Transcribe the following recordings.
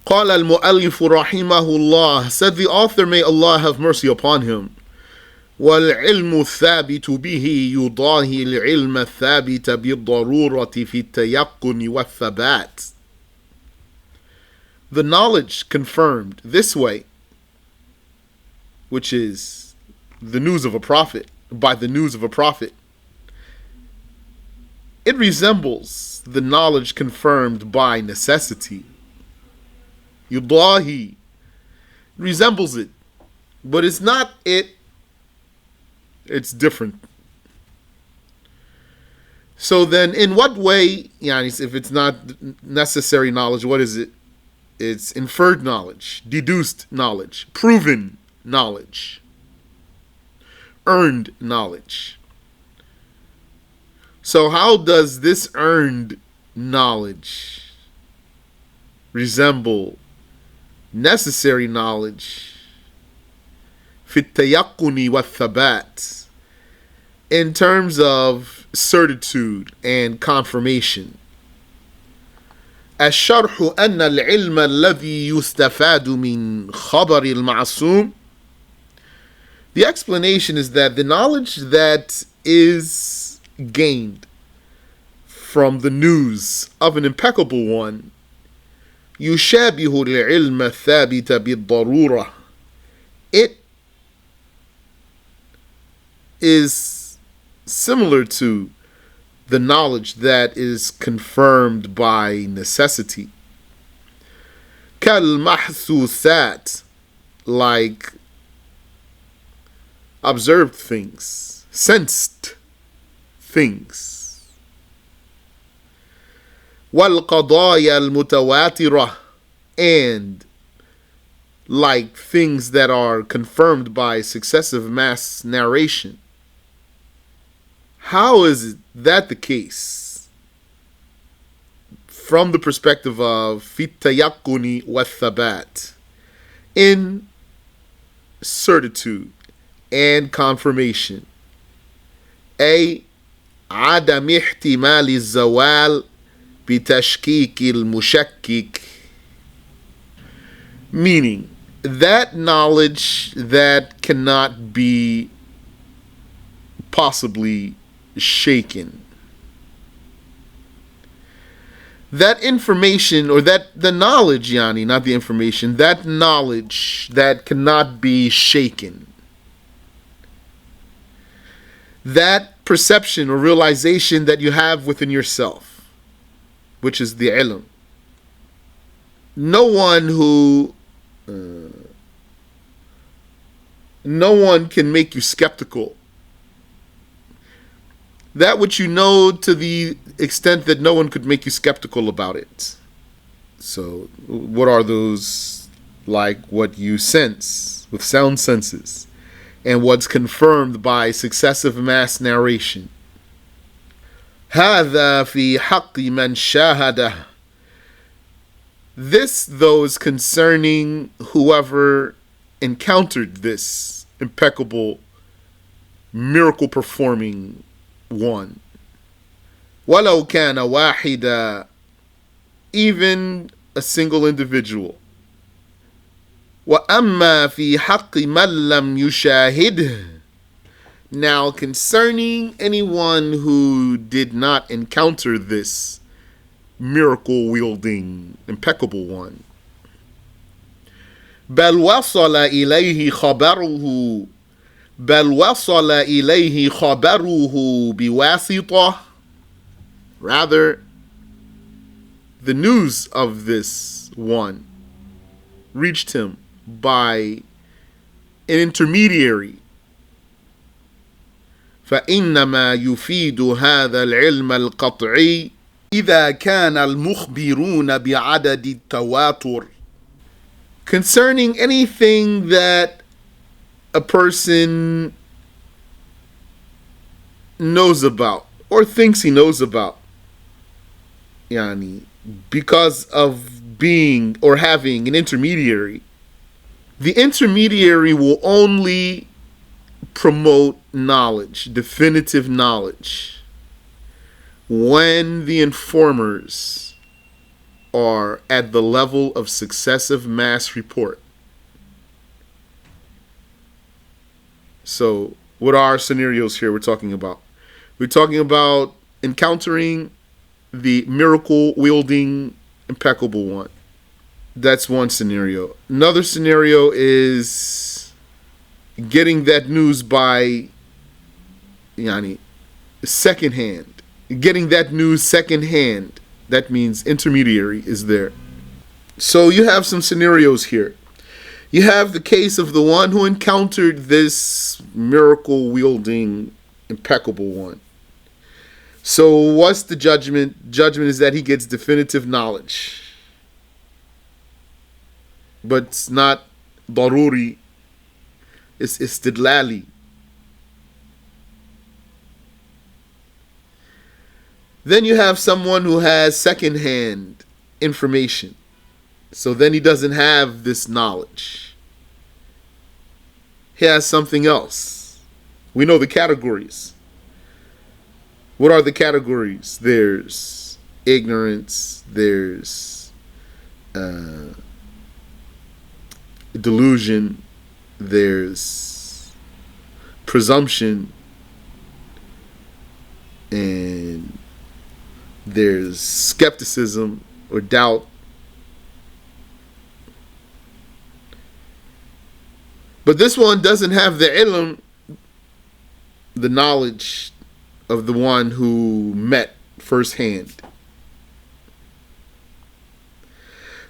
قال المؤلف رحمه الله, said the author, may Allah have mercy upon him, والعلم الثابت به يضاهي العلم الثابت بالضرورة في التيقن والثبات. The knowledge confirmed this way, which is the news of a prophet, by the news of a prophet, it resembles the knowledge confirmed by necessity. Yudahi resembles it, but it's not it, it's different. So then in what way, if it's not necessary knowledge, what is it? It's inferred knowledge, deduced knowledge, proven knowledge, earned knowledge. So how does this earned knowledge resemble necessary knowledge في التيقن والثبات, in terms of certitude and confirmation? الشرح أن العلم الذي يستفاد من خبر المعصوم. The explanation is that the knowledge that is gained from the news of an impeccable one, يشابه العلم الثابت بالضرورة, it is similar to the knowledge that is confirmed by necessity. كالمحسوسات, like observed things, sensed things. والقضايا المتواترة, and like things that are confirmed by successive mass narration. How is that the case? From the perspective of في التيقن والثبات, in certitude and confirmation. أي عدم احتمال الزوال بتشكيك المشكك, meaning that knowledge that cannot be possibly shaken. That information, or that the knowledge, not the information, that knowledge that cannot be shaken, that perception or realization that you have within yourself, which is the ilm. No one can make you skeptical. That which you know, to the extent that no one could make you skeptical about it. So what are those? Like what you sense with sound senses, and what's confirmed by successive mass narration. هذا في حق من شاهده. This, though, is concerning whoever encountered this impeccable, miracle performing one. ولو كان واحدا, even a single individual. وأما في حق من لم يشاهده. Now concerning anyone who did not encounter this miracle wielding impeccable one. بل وصل إليه خبره بواسطة. Rather, the news of this one reached him by an intermediary. فإنما يفيد هذا العلم القطعي إذا كان المخبرون بعدد التواتر. Concerning anything that a person knows about or thinks he knows about, because of being or having an intermediary, the intermediary will only promote knowledge, definitive knowledge, when the informers are at the level of successive mass report. So, what are our scenarios here we're talking about? We're talking about encountering the miracle-wielding, impeccable one. That's one scenario. Another scenario is getting that news by secondhand. Getting that news secondhand. That means intermediary is there. So you have some scenarios here. You have the case of the one who encountered this miracle-wielding, impeccable one. So what's the judgment? Judgment is that he gets definitive knowledge. But it's not daruri. It's istidlali. Then you have someone who has second-hand information. So then he doesn't have this knowledge. He has something else. We know the categories. What are the categories? There's ignorance, there's delusion, there's presumption, and there's skepticism or doubt. But this one doesn't have the ilm, the knowledge of the one who met firsthand.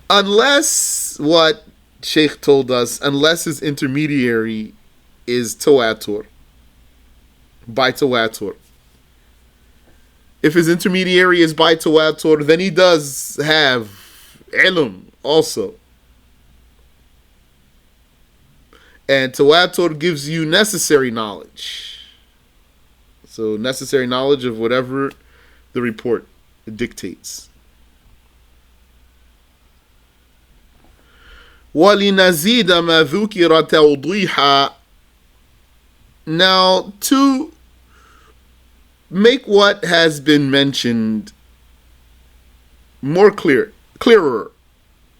Unless what Shaykh told us, unless his intermediary is tawatur, by tawatur. If his intermediary is by tawatur, then he does have ilm also. And tawatur gives you necessary knowledge. So necessary knowledge of whatever the report dictates. وَلِنَزِيدَ مَا ذُكِرَ تَوْضِيحًا. Now, to make what has been mentioned more clearer,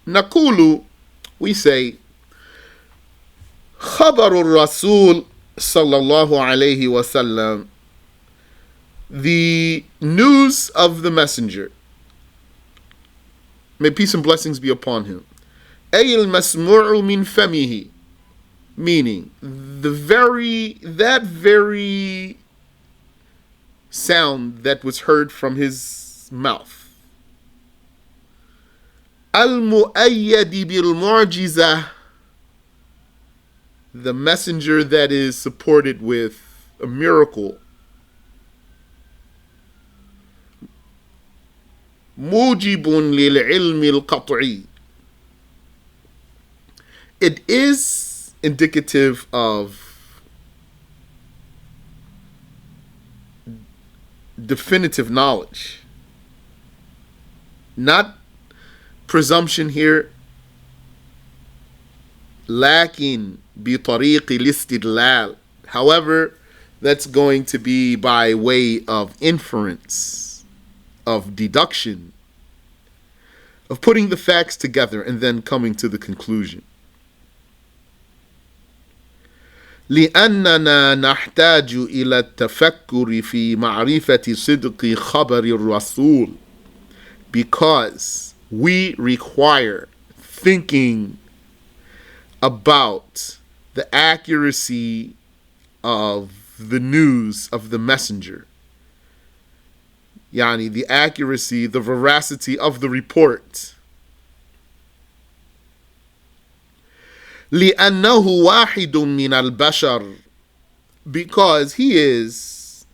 نقول, we say, خبر الرسول صلى الله عليه وسلم, the news of the messenger, may peace and blessings be upon him, أي المسموع من فمه, meaning that very sound that was heard from his mouth. المؤيد بالمعجزة, the messenger that is supported with a miracle. موجب للعلم القطعي, it is indicative of definitive knowledge, not presumption here. لكن بطريق الاستدلال, however, that's going to be by way of inference, of deduction, of putting the facts together and then coming to the conclusion. لأننا نحتاج إلى التفكر في معرفة صدق خبر الرسول, because we require thinking about the accuracy of the news of the messenger. Yani, the accuracy, the veracity of the report. لأنه واحد من البشر, because he is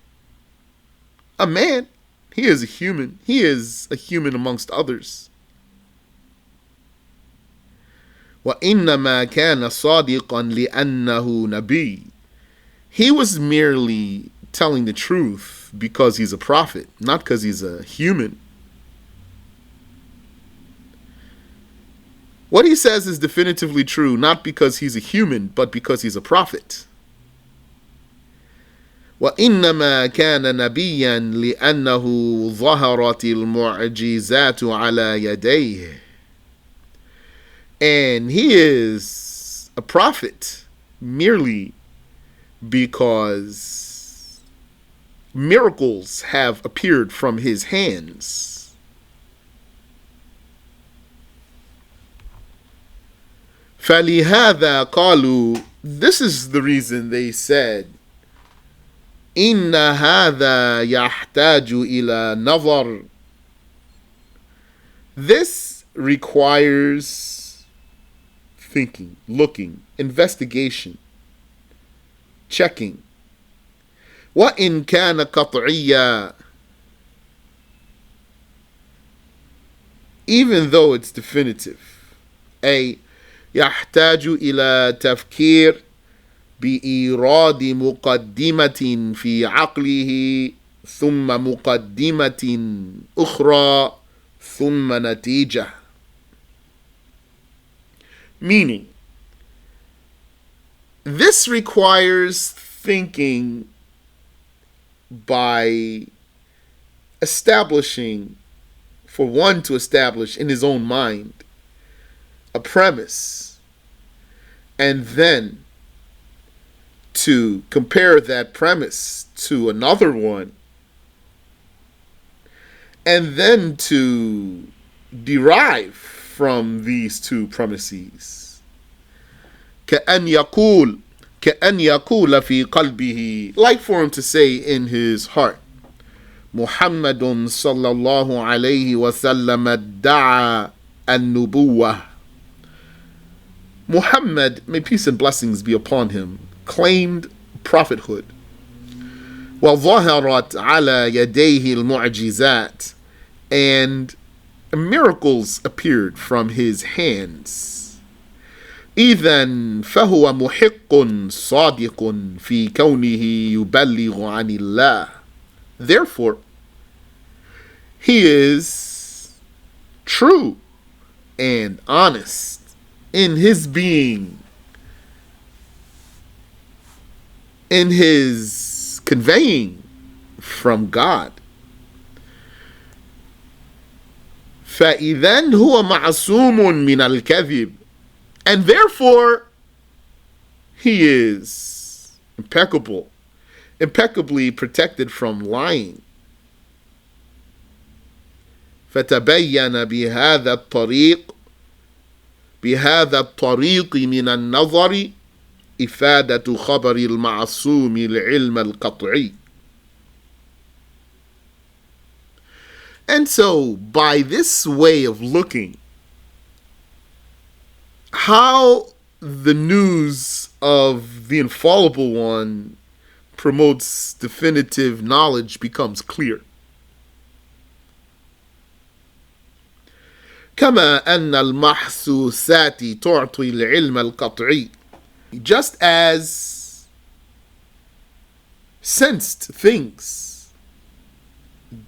a man, he is a human amongst others. وإنما كان صادقا لأنه نبي, he was merely telling the truth because he's a prophet, not because he's a human. What he says is definitively true, not because he's a human, but because he's a prophet. وإنما كان نبيا لأنه ظهرت المعجزات على يديه. And he is a prophet merely because miracles have appeared from his hands. فلهذا قالوا, this is the reason they said, إن هذا يحتاج إلى نظر. This requires thinking, looking, investigation, checking. وإن كان قطعيا, even though it's definitive. أي يحتاج إلى تفكير بإيراد مقدمة في عقله ثم مقدمة أخرى ثم نتيجة. Meaning, this requires thinking by establishing, for one to establish in his own mind, a premise, and then to compare that premise to another one, and then to derive from these two premises. كأن يقول في قلبه, like for him to say in his heart, محمد صلى الله عليه وسلم ادعى النبوة. Muhammad, may peace and blessings be upon him, claimed prophethood. وظهرت على يديه المعجزات, and miracles appeared from his hands. إذن فهو محق صادق في كونه يبلغ عن الله. Therefore, he is true and honest in his being, in his conveying from God. فإذن هو معصوم من الكذب, and therefore he is impeccably protected from lying. فتبين بهذا الطريق من النظر إفادة خبر المعصوم العلم القطعي. And so, by this way of looking, how the news of the infallible one promotes definitive knowledge becomes clear. كما أن المحسوسات تعطي العلم القطعي. Just as sensed things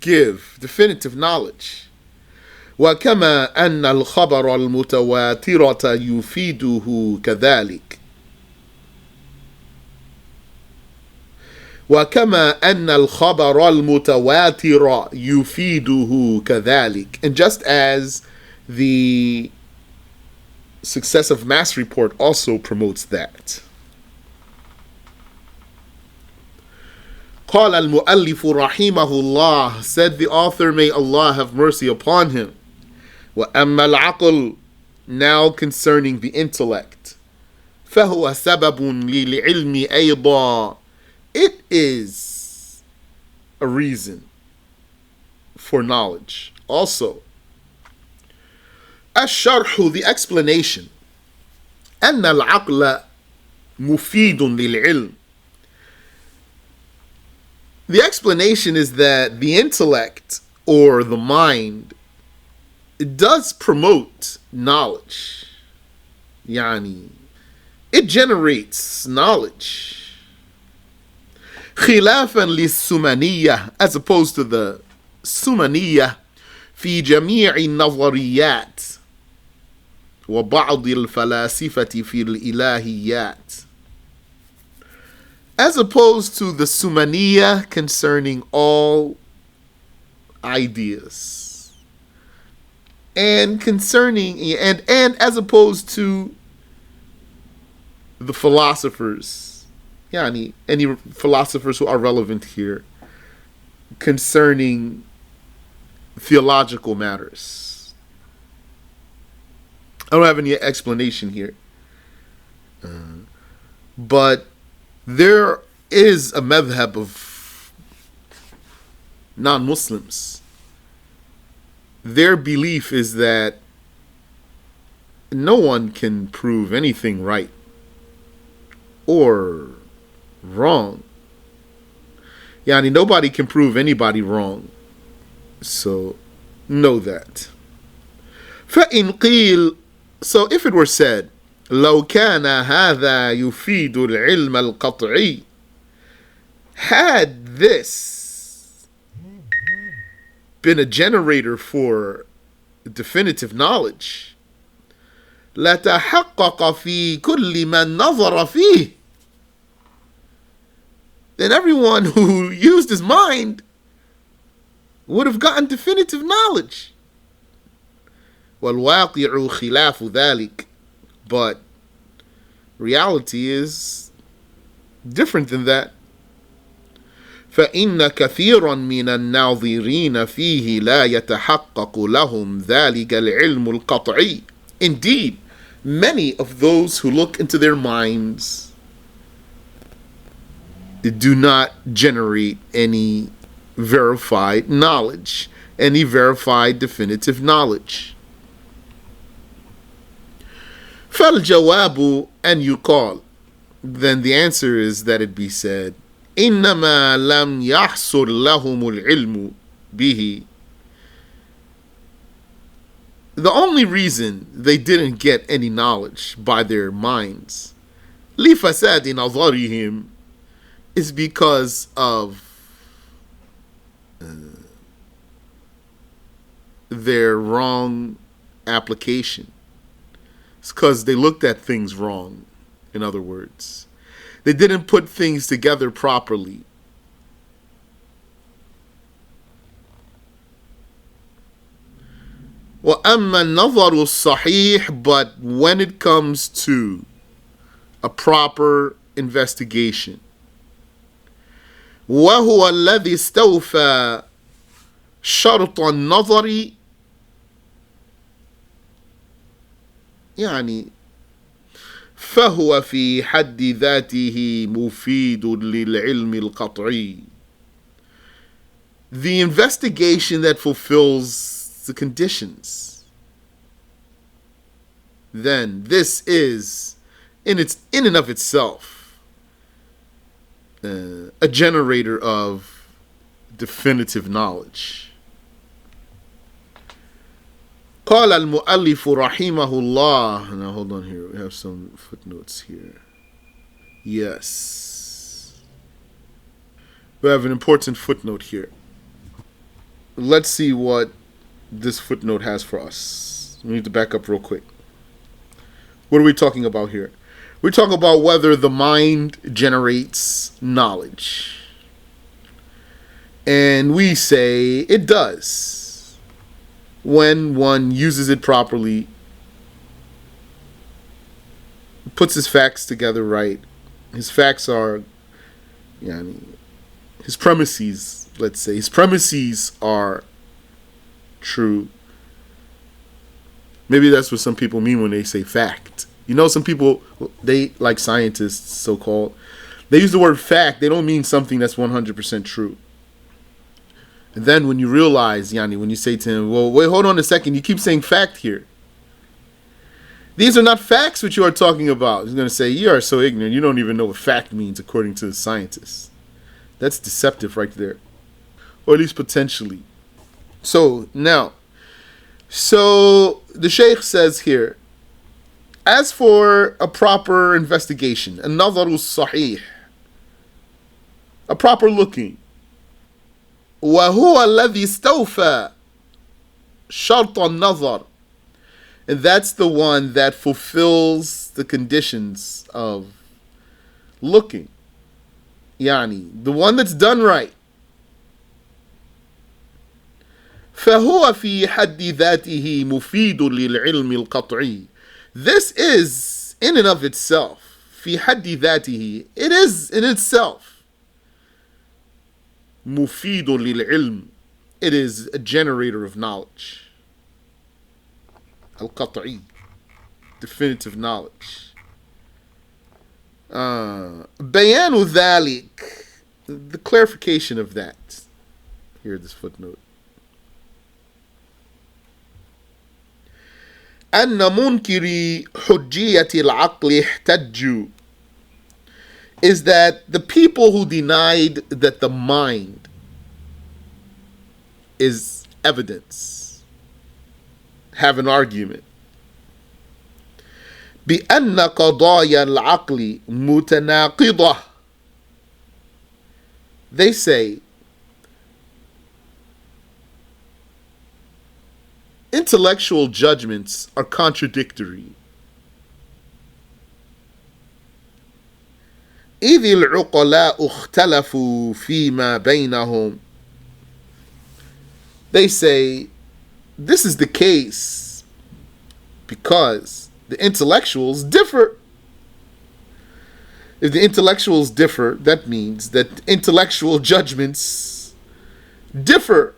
give definitive knowledge. وكما أن الخبر المتواترة يفيده كذلك. وكما أن الخبر المتواتر يفيده كذلك. And just as the successive mass report also promotes that. قال المؤلف رحمه الله, said the author, may Allah have mercy upon him. وأما العقل, now concerning the intellect, فهو سبب للعلم أيضا, it is a reason for knowledge also. SharH, the explanation, أن العقل مفيد للعلم. The explanation is that the intellect, or the mind, it does promote knowledge. يعني, it generates knowledge. خلافا للسمنية, as opposed to the سمنية في جميع النظريات وبعض الفلاسفة في الإلهيات. as opposed to the Sumaniyah concerning all ideas, and as opposed to the philosophers, any philosophers who are relevant here concerning theological matters. I don't have any explanation here, but there is a madhab of non-Muslims. Their belief is that no one can prove anything right or wrong. Nobody can prove anybody wrong. So know that. فَإِنْ قِيلَ, so if it were said, لو كان هذا يفيد العلم القطعي, had this been a generator for definitive knowledge, لتحقق في كل من نظر فيه, then everyone who used his mind would have gotten definitive knowledge. وَالْوَاقِعُ خِلَافُ ذَلِكَ, but reality is different than that. فَإِنَّ كَثِيرًا مِنَ النَّاظِرِينَ فِيهِ لَا يَتَحَقَّقُ لَهُمْ ذَلِكَ الْعِلْمُ الْقَطْعِيُّ. Indeed, many of those who look into their minds do not generate any verified knowledge, any verified definitive knowledge. فَالْجَوَابُ أَنْ يُقَالُ, then the answer is that it be said, إِنَّمَا لَمْ يَحْصُلْ لَهُمُ الْعِلْمُ بِهِ, the only reason they didn't get any knowledge by their minds, لِفَسَادِ نَظَرِهِمْ, is because of their wrong application. It's because they looked at things wrong. In other words, they didn't put things together properly. وَأَمَّا النَّظَرُ الصَّحِيحُ, but when it comes to a proper investigation, وَهُوَ الَّذِي اسْتَوْفَى شَرْطَ النَّظَرِ, فهو في حد ذاته مفيد للعلم القطعي. The investigation that fulfills the conditions, then this is in and of itself a generator of definitive knowledge. قال المؤلف رحمه الله. Now hold on here. We have some footnotes here. Yes. We have an important footnote here. Let's see what this footnote has for us. We need to back up real quick. What are we talking about here? We're talking about whether the mind generates knowledge. And we say it does. When one uses it properly, puts his facts together right. His facts are, his premises, let's say, his premises are true. Maybe that's what some people mean when they say fact. Some people, they, like scientists, so-called, they use the word fact. They don't mean something that's 100% true. And then when you realize, when you say to him, well, wait, hold on a second, you keep saying fact here. These are not facts which you are talking about. He's going to say, you are so ignorant, you don't even know what fact means according to the scientists. That's deceptive right there. Or at least potentially. So, now, the Shaykh says here, as for a proper investigation, النظر الصحيح, a proper looking, وهو الذي استوفى شرط النظر, and that's the one that fulfills the conditions of looking. the one that's done right. فهو في حد ذاته مفيد للعلم القطعي. This is in and of itself. في حد ذاته. It is in itself. مفيد للعلم. It is a generator of knowledge. القطعي. Definitive knowledge. بيان ذلك. The clarification of that. Here, this footnote. أن منكري حجية العقل احتجوا, is that the people who denied that the mind is evidence have an argument. بأن قضايا العقل متناقضة. They say intellectual judgments are contradictory. إذ العقلاء اختلفوا فيما بينهم. They say this is the case because the intellectuals differ. If the intellectuals differ, that means that intellectual judgments differ.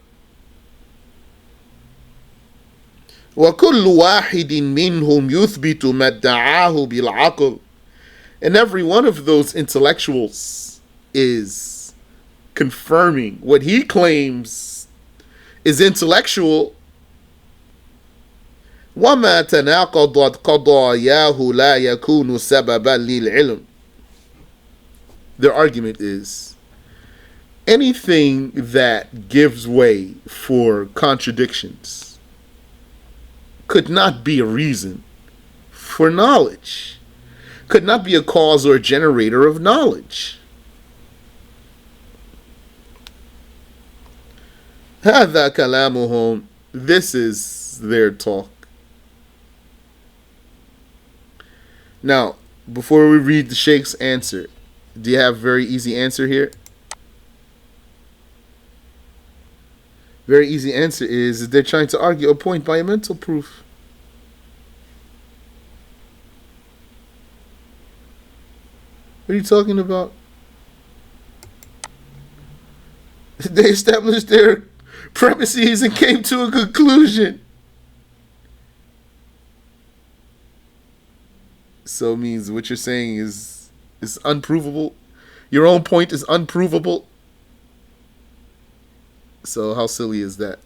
وكل واحد منهم يثبت ما ادعاه بالعقل. And every one of those intellectuals is confirming what he claims is intellectual. وما تناقضت قضاياه لا يكون سببا للعلم. Their argument is anything that gives way for contradictions could not be a reason for knowledge, could not be a cause or a generator of knowledge. هذا كلامهم. This is their talk. Now, before we read the Shaykh's answer, do you have a very easy answer here? Very easy answer is they're trying to argue a point by a mental proof. What are you talking about? They established their premises and came to a conclusion. So it means what you're saying is unprovable. Your own point is unprovable. So how silly is that?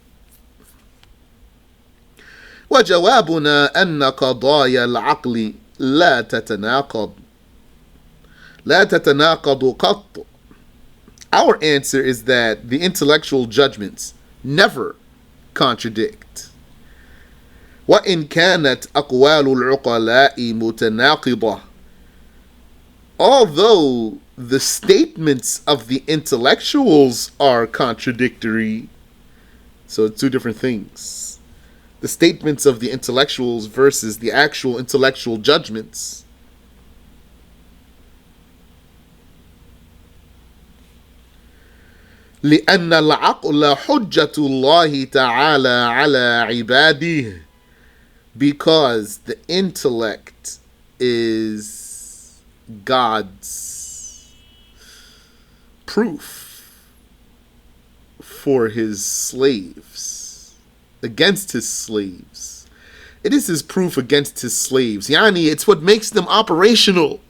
وجوابنا أن قضايا العقل لا تتناقض قط. Our answer is that the intellectual judgments never contradict. وإن كانت أقوال العقلاء متناقضة. Although the statements of the intellectuals are contradictory, so it's two different things. The statements of the intellectuals versus the actual intellectual judgments. لأن العقل حجة الله تعالى على عباده. Because the intellect is God's proof for his slaves, against his slaves. It is his proof against his slaves. Yani, it's what makes them operational.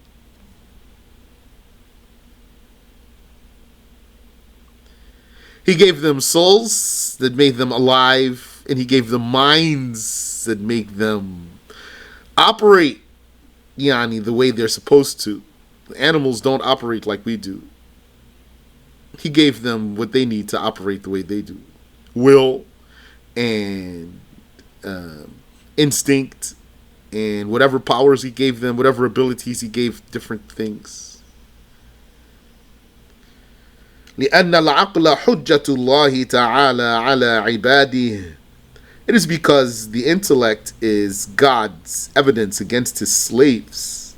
He gave them souls that made them alive, and he gave them minds that make them operate, the way they're supposed to. The animals don't operate like we do. He gave them what they need to operate the way they do. Will and instinct and whatever powers he gave them, whatever abilities he gave different things. لأن العقل حجة الله تعالى على عباده. It is because the intellect is God's evidence against his slaves.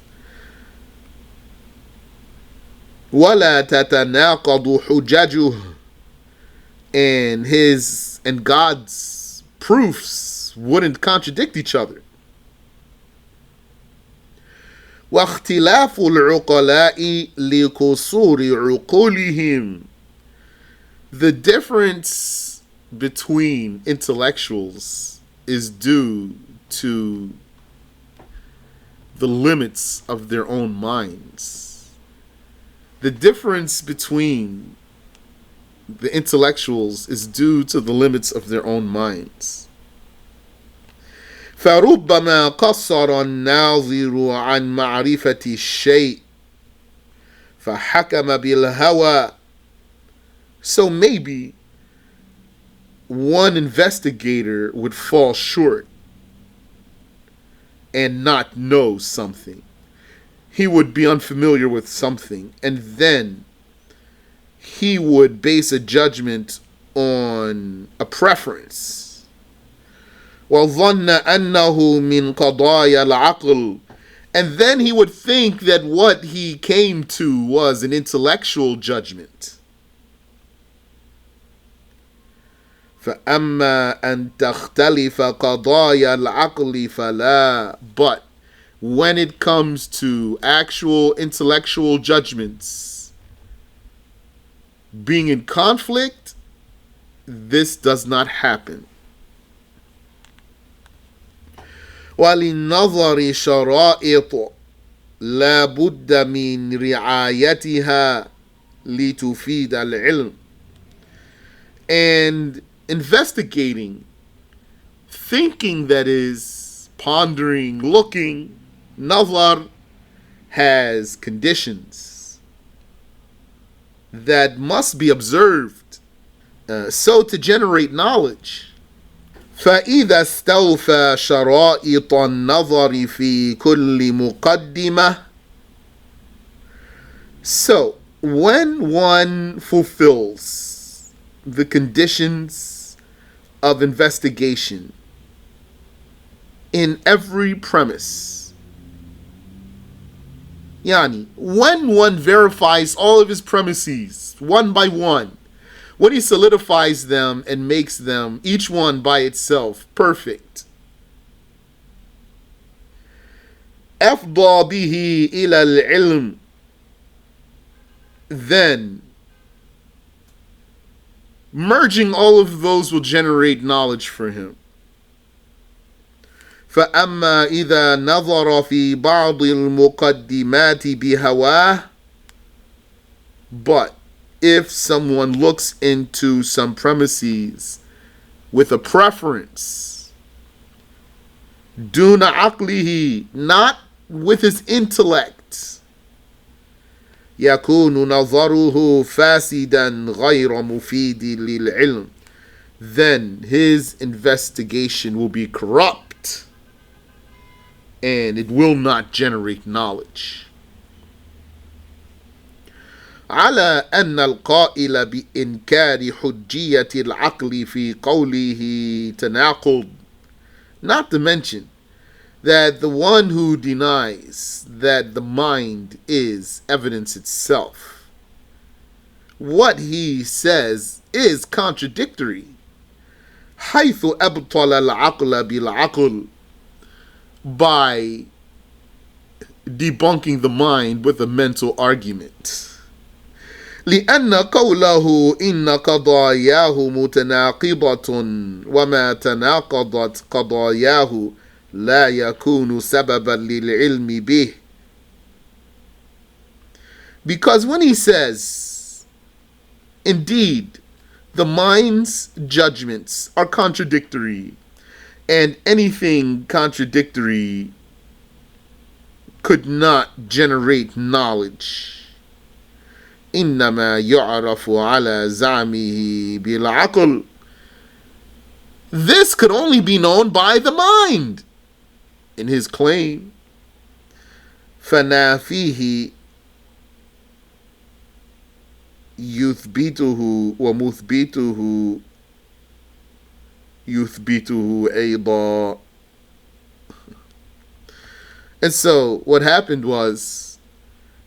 ولا تتناقض حججه, and God's proofs wouldn't contradict each other. واختلاف العقلاء لقصور عقولهم, the difference between intellectuals is due to the limits of their own minds. The difference between the intellectuals is due to the limits of their own minds. فَرُبَّمَا قَصَّرَ النَّاظِرُ عَنْ مَعْرِفَةِ الشَّيْءِ فَحَكَمَ بِالْهَوَى. So maybe one investigator would fall short and not know something. He would be unfamiliar with something, and then he would base a judgment on a preference. وَظَنَّ أَنَّهُ مِنْ قَضَايَا الْعَقْلِ, and then he would think that what he came to was an intellectual judgment. فَأَمَّا أَن تَخْتَلِفَ قَضَايَا الْعَقْلِ فَلَا, but when it comes to actual intellectual judgments being in conflict, this does not happen. وَلِلنَّظَرِ شَرَائِطُ لَا بُدَّ مِنْ رِعَايَتِهَا لِتُفِيدَ الْعِلْمِ, and investigating, thinking, that is, pondering, looking, nazar, has conditions that must be observed so to generate knowledge. فَإِذَا اسْتَوْفَى شَرَائِطَ النَّظَرِ فِي كُلِّ مُقَدِّمَةٍ, so when one fulfills the conditions of investigation in every premise, yani, when one verifies all of his premises one by one, when he solidifies them and makes them, each one by itself, perfect, أفضى به إلى العلم, then merging all of those will generate knowledge for him. فأما إذا نظر في بعض المقدمات بهواه, but if someone looks into some premises with a preference, دون عقله, not with his intellect, يكون نظره فاسدا غير مفيد للعلم, then his investigation will be corrupt and it will not generate knowledge. على أن القائل بإنكار حجية العقل في قوله تناقض, not to mention that the one who denies that the mind is evidence itself, what he says is contradictory. حيث أبطل العقل بالعقل, by debunking the mind with a mental argument. لأن قوله إن قضاياه متناقضة وما تناقضت قضاياه لا يكون سببا للعلم به. Because when he says, indeed, the mind's judgments are contradictory, and anything contradictory could not generate knowledge. إنما يعرف على زعمه بالعقل, this could only be known by the mind. In his claim, فنافيه يثبته ومثبته يثبته أيضا. And so what happened was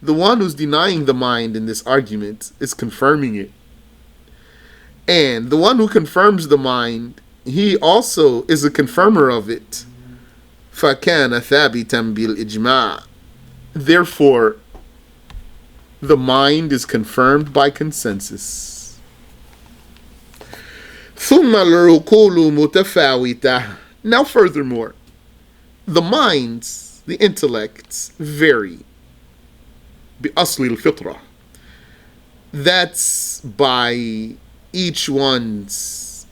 The one who's denying the mind in this argument is confirming it. And the one who confirms the mind, he also is a confirmer of it. فَكَانَ ثَابِتًا بِالْإِجْمَاعِ. Therefore, the mind is confirmed by consensus. ثُمَّ الْعُقُولُ مُتَفَاوِتَةٌ. Now furthermore, the minds, the intellects, vary. بِأَصْلِ الْفِطْرَةِ. That's by each one's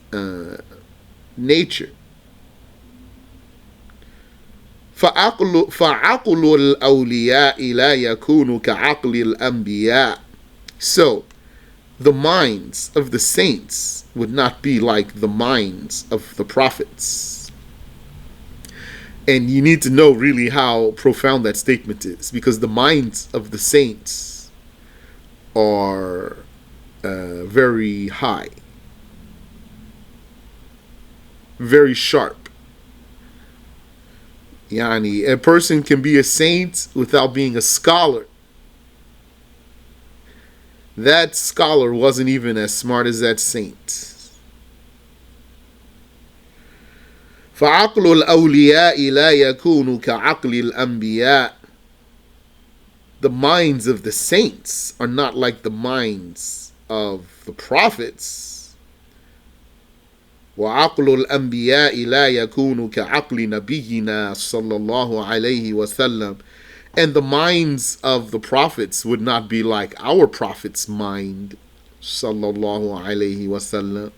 nature. فعقل الأولياء لا يكون كعقل الأنبياء. So, the minds of the saints would not be like the minds of the prophets. And you need to know really how profound that statement is, because the minds of the saints are very high, very sharp. Yani, a person can be a saint without being a scholar. That scholar wasn't even as smart as that saint. فَعَقْلُ الْأَوْلِيَاءِ لَا يَكُونُ كَعَقْلِ الْأَنْبِيَاءِ. The minds of the saints are not like the minds of the prophets. وَعَقْلُ الْأَنْبِيَاءِ لَا يَكُونُ كَعَقْلِ نَبِيِّنَا صَلَّى اللَّهُ عَلَيْهِ وَسَلَّمَ. And the minds of the prophets would not be like our prophet's mind, sallallahu alayhi wasallam.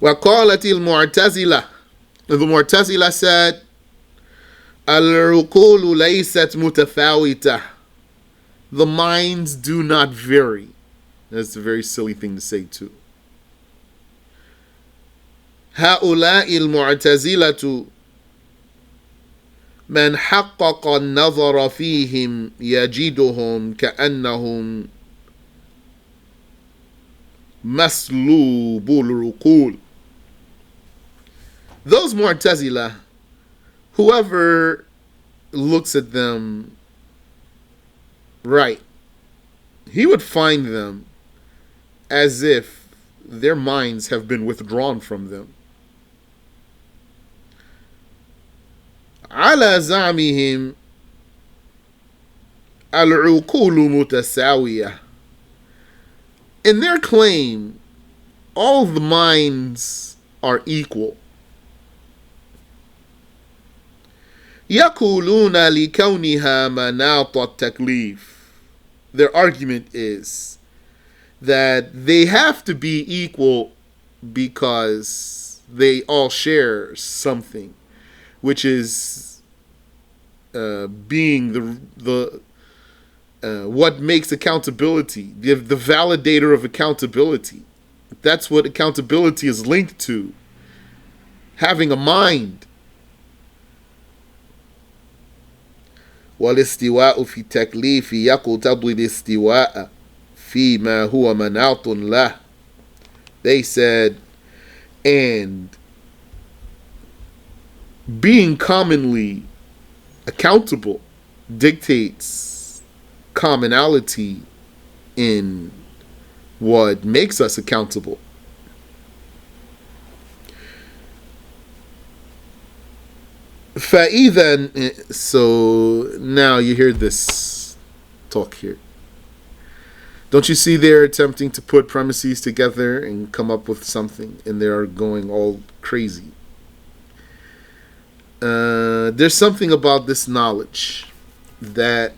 وَقَالَتِ الْمُعْتَزِلَةِ. The Mu'tazila said, الْعُقُولُ لَيْسَتْ مُتَفَاوِتَةً. The minds do not vary. That's a very silly thing to say too. هؤلاء المعتزلة من حقق النظر فيهم يجدهم كأنهم مسلوب العقول. Those Mu'tazila, whoever looks at them right, he would find them as if their minds have been withdrawn from them. على زعمهم العقول متساوية. In their claim, all the minds are equal. يقولون لكونها مناط التكليف. Their argument is that they have to be equal because they all share something, which is being the what makes accountability, the validator of accountability. That's what accountability is linked to. Having a mind. والاستواء في التكليف يقتضي الاستواء فيما هو مناط له. They said, and being commonly accountable dictates commonality in what makes us accountable. فَإِذًا, so now you hear this talk here. Don't you see they're attempting to put premises together and come up with something, and they are going all crazy. There's something about this knowledge that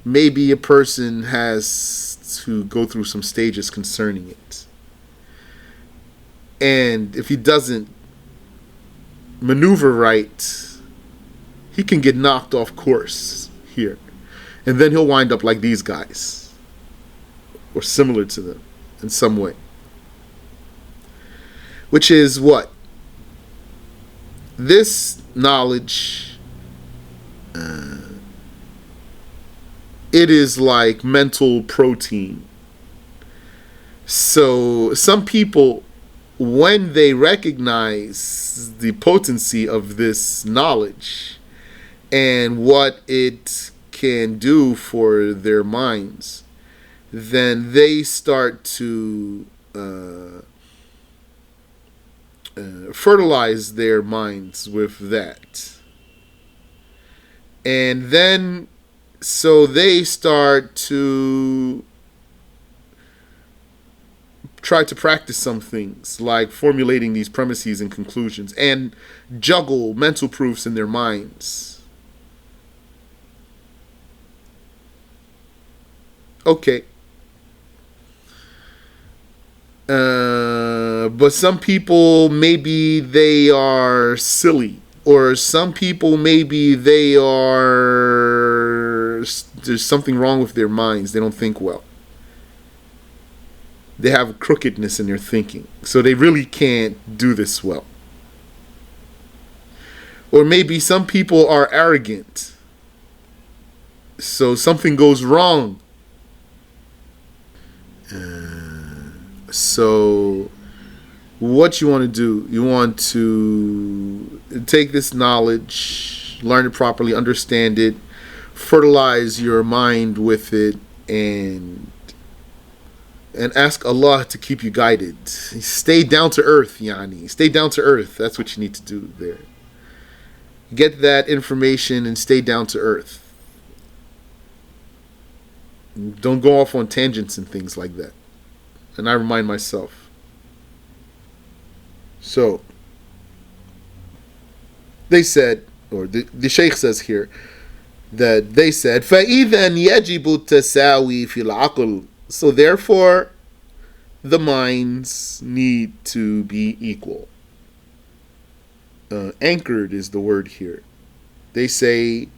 maybe a person has to go through some stages concerning it. And if he doesn't maneuver right, he can get knocked off course here. And then he'll wind up like these guys, or similar to them in some way. Which is what? This knowledge, it is like mental protein. So some people, when they recognize the potency of this knowledge, and what it can do for their minds, then they start to fertilize their minds with that. And then, so they start to try to practice some things, like formulating these premises and conclusions, and juggle mental proofs in their minds. Okay. But some people, maybe they are silly, or some people, maybe they are, there's something wrong with their minds. They don't think well. They have crookedness in their thinking, so they really can't do this well. Or maybe some people are arrogant, so something goes wrong. So what you want to do, you want to take this knowledge, learn it properly, understand it, fertilize your mind with it, and ask Allah to keep you guided. Stay down to earth, yani. Stay down to earth. That's what you need to do there. Get that information and stay down to earth. Don't go off on tangents and things like that. And I remind myself. So, they said, or the Shaykh says here, that they said, فَإِذَنْ يَجِبُ التَّسَاوِي فِي الْعَقْلِ. So therefore, the minds need to be equal. Anchored is the word here. They say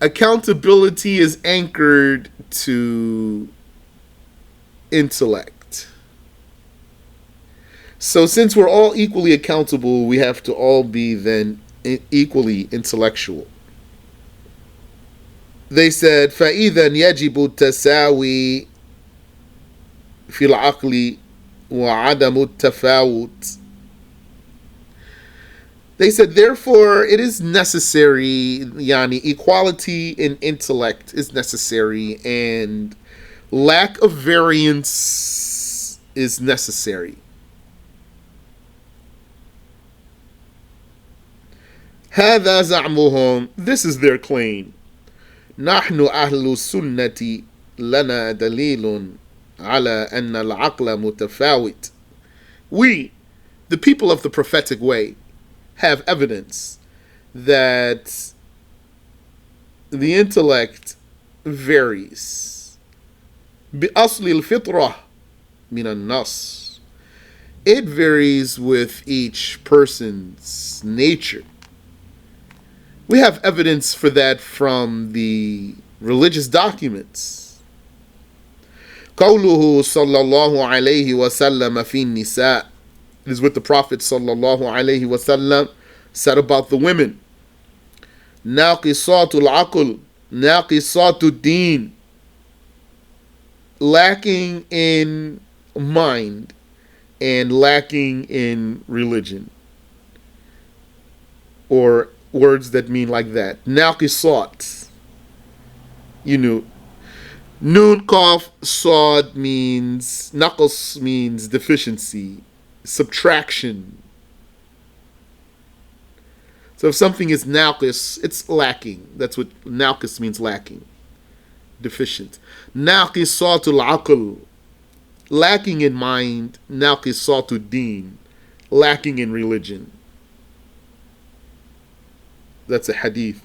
accountability is anchored to intellect. So since we're all equally accountable, we have to all be then equally intellectual. They said, فَإِذًا يَجِبُ التَّسَاوِي فِي الْعَقْلِ وَعَدَمُ التَّفَاوُتِ. They said, therefore, it is necessary, yani, equality in intellect is necessary, and lack of variance is necessary. هذا زعمهم. This is their claim. نحن أهل السنة لنا دليل على أن العقل متفاوت. We, the people of the prophetic way, have evidence that the intellect varies. بأصل الفطرة من النص. It varies with each person's nature. We have evidence for that from the religious documents. قوله صلى الله عليه وسلم في النساء. It is what the Prophet sallallahu alaihi wasallam said about the women. ناقصات العقل ناقصات الدين. Lacking in mind and lacking in religion. Or words that mean like that. Naqisat. You know, Nun Qaf Sad means, Naqas means deficiency, subtraction. So if something is naqis, it's lacking. That's what naqis means, lacking, deficient. Naqisatul aql, lacking in mind. Naqisatud deen, lacking in religion. That's a hadith.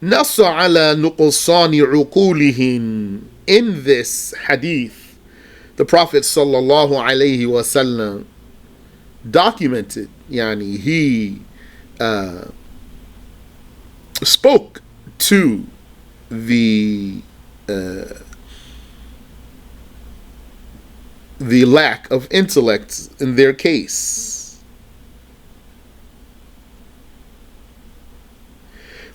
نص على نقصان عقولهم. In this hadith, the Prophet sallallahu alaihi wasallam documented, yani he spoke to the lack of intellect in their case.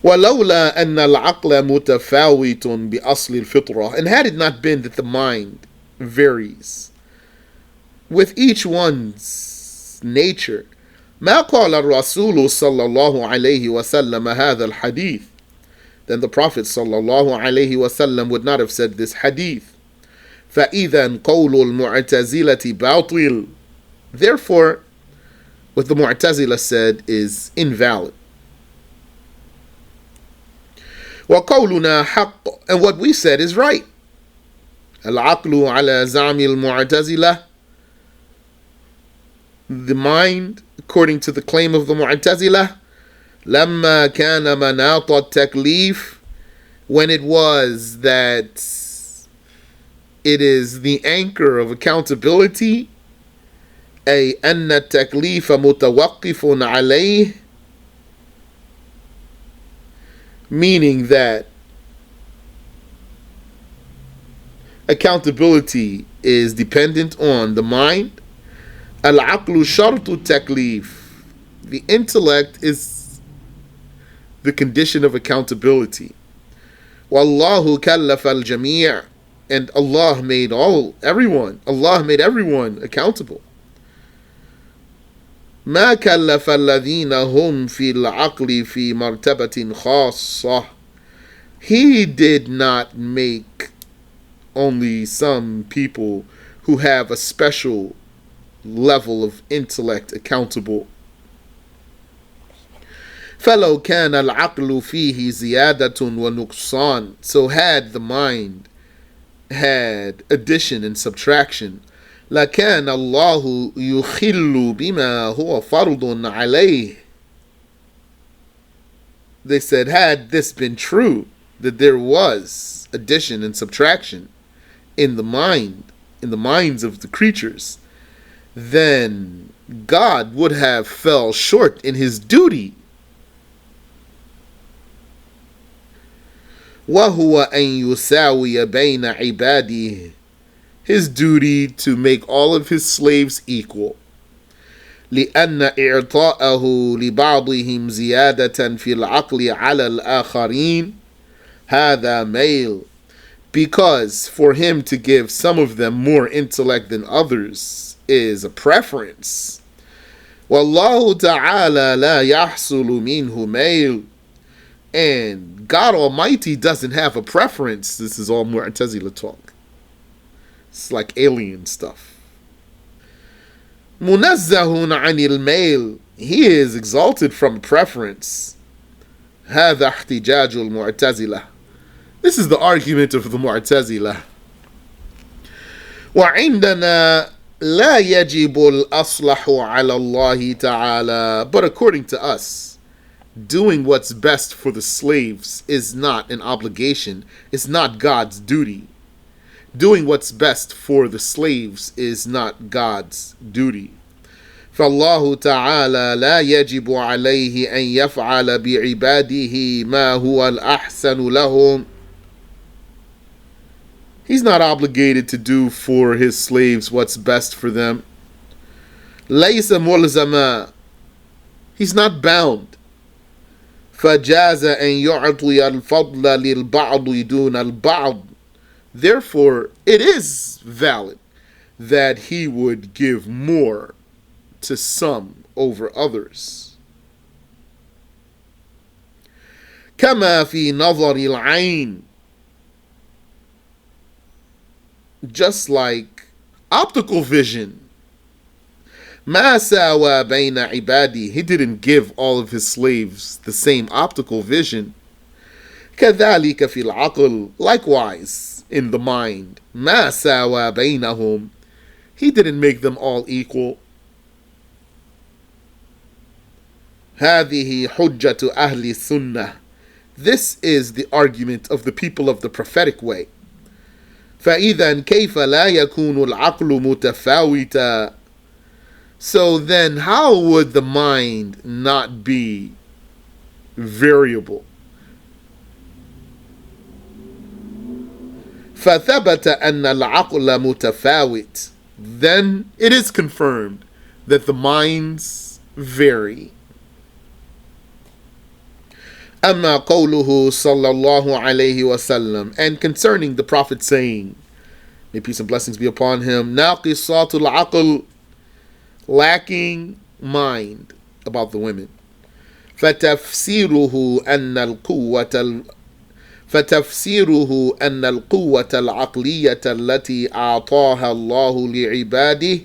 وَلَوْلَا أَنَّ الْعَقْلَ مُتَفَاوِتٌ بِأَصْلِ الْفِطْرَةِ. And had it not been that the mind varies with each one's nature, ما قال الرسول صلى الله عليه وسلم هذا الحديث. Then the Prophet صلى الله عليه وسلم would not have said this hadith. فإذا قول المعتزلة باطل. Therefore, what the Mu'tazila said is invalid. وقولنا حق, and what we said is right. العقل على زعم المعتزلة, the mind, according to the claim of the Mu'tazila, لما كان مناط التكليف, when it was that it is the anchor of accountability, أي أن التكليف متوقف عليه, meaning that accountability is dependent on the mind. العقل شرط التكليف, the intellect is the condition of accountability. والله كلف الجميع, and Allah made everyone accountable. ما كلف الذين هم في العقل في مرتبة خاصة. He did not make only some people who have a special level of intellect accountable. فلو كان العقل فيه زيادة ونقصان, so had the mind had addition and subtraction, لكان الله يخل بما هو فرض عليه. They said, had this been true, that there was addition and subtraction in the minds of the creatures, then God would have fell short in his duty. وَهُوَ أَن يُسَاوِيَ بَيْنَ عِبَادِهِ, his duty to make all of his slaves equal. لأن إعطاءه لبعضهم زيادة في العقل على الآخرين هذا ميل, because for him to give some of them more intellect than others is a preference. والله تعالى لا يحصل منه ميل, and God Almighty doesn't have a preference. This is all Mu'tazila talk. It's like alien stuff. منزه عن الميل, he is exalted from preference. هذا احتجاج المعتزلة, this is the argument of the Mu'tazila. وعندنا لا يجب الأصلح على الله تعالى, but according to us, doing what's best for the slaves is not an obligation, it's not God's duty. Doing what's best for the slaves is not God's duty. فالله تعالى لا يجب عليه أن يفعل بعباده ما هو الأحسن لهم. He's not obligated to do for his slaves what's best for them. ليس ملزما, he's not bound. فجاز أن يعطي الفضل للبعض دون البعض, therefore it is valid that he would give more to some over others. كما في نظر العين, just like optical vision. ما ساوى بين عبادي, he didn't give all of his slaves the same optical vision. كذلك في العقل, likewise in the mind. ما ساوى بينهم, he didn't make them all equal. هذه حجة أهل السنة, this is the argument of the people of the prophetic way. فإذا كيف لا يكون العقل متفاوتا, so then how would the mind not be variable? فثبت أن العقل متفاوت, then it is confirmed that the minds vary. أما قوله صلى الله عليه وسلم, and concerning the Prophet saying, may peace and blessings be upon him, ناقصات العقل, lacking mind, about the women. فتفسيره أن القوة فتفسيره أن القوة العقلية التي أعطاها الله لعباده.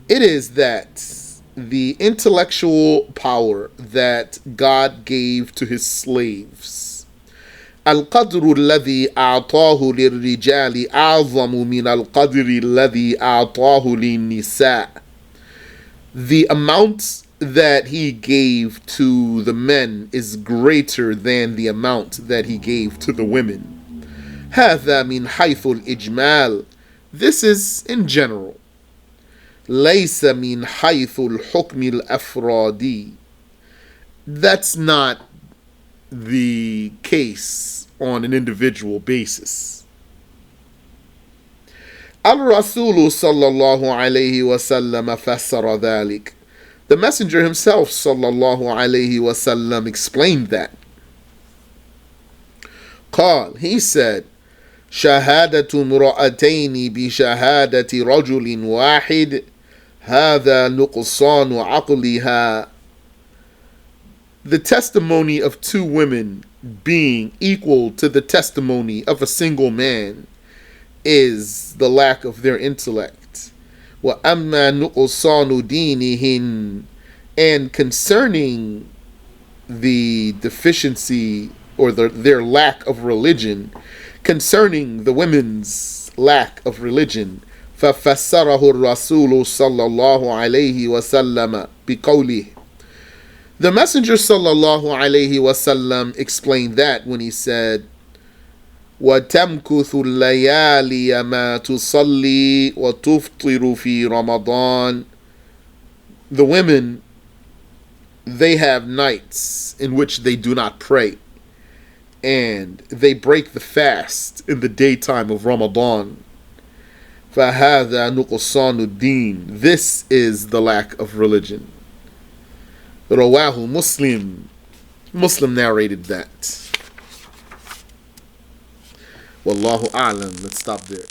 It is that the intellectual power that God gave to his slaves. القدر الذي أعطاه للرجال أعظم من القدر الذي أعطاه للنساء. The amount that he gave to the men is greater than the amount that he gave to the women. هذا من حيث الإجمال. This is in general. ليس من حيث الحكم الأفرادي. That's not the case on an individual basis. الرسول صلى الله عليه وسلم فسر ذلك. The Messenger himself sallallahu alayhi wasallam explained that. قال, he said, شهادة امرأتين بشهادة رجل واحد هذا نقصان عقلها. The testimony of two women being equal to the testimony of a single man is the lack of their intellect. وَأَمَّا نُقْصَانُ دِينِهِنْ. And concerning the deficiency or their lack of religion, concerning the women's lack of religion, فَفَسَّرَهُ الرَّسُولُ صَلَّى اللَّهُ عَلَيْهِ وَسَلَّمَ بِقَوْلِهِ. The Messenger sallallahu alayhi wasallam explained that when he said, وَتَمْكُثُ اللَّيَالِيَ مَا تُصَلِّي وَتُفْطِرُ فِي رَمَضَانِ. The women, they have nights in which they do not pray, and they break the fast in the daytime of Ramadan. فَهَذَا نُقْصَانُ الدِّينِ. This is the lack of religion. Rawahu Muslim. Muslim narrated that. Wallahu a'lam. Let's stop there.